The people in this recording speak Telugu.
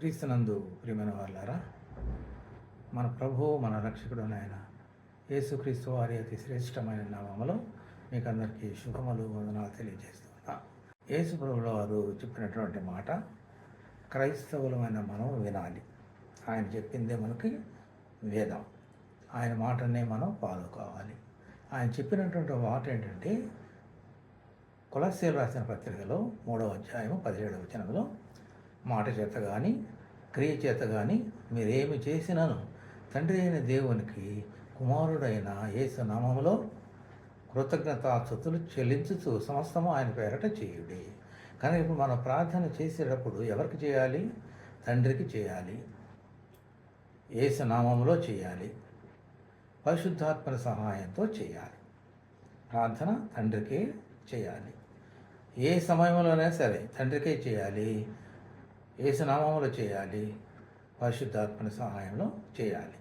క్రీస్తునందు ప్రియమైన వాళ్ళారా, మన ప్రభువు మన రక్షకుడు నాయన యేసుక్రీస్తు వారి అతి శ్రేష్టమైన నామములో మీకు అందరికీ శుభములు వందనాలు తెలియజేస్తున్నా. యేసు ప్రభువుల వారు చెప్పినటువంటి మాట క్రైస్తవులమైన మనం వినాలి. ఆయన చెప్పిందే మనకి వేదం. ఆయన మాటనే మనం ఫాలో కావాలి. ఆయన చెప్పినటువంటి మాట ఏంటంటే, కొలస్సీలు రాసిన పత్రికలో 3వ అధ్యాయం 17వ వచనంలో, మాట చేత కానీ క్రియ చేత కానీ మీరేమి చేసినాను తండ్రి అయిన దేవునికి కుమారుడైన యేసు నామములో కృతజ్ఞతాస్తుతులు చెల్లించుతూ సమస్తము ఆయన పేరట చేయుడి. కానీ ఇప్పుడు మనం ప్రార్థన చేసేటప్పుడు ఎవరికి చేయాలి? తండ్రికి చేయాలి, యేసు నామములో చేయాలి, పరిశుద్ధాత్మల సహాయంతో చేయాలి. ప్రార్థన తండ్రికే చేయాలి. ఏ సమయంలోనైనా సరే తండ్రికే చేయాలి, యేసు నామములో చేయాలి, పరిశుద్ధాత్మల సహాయంలో చేయాలి.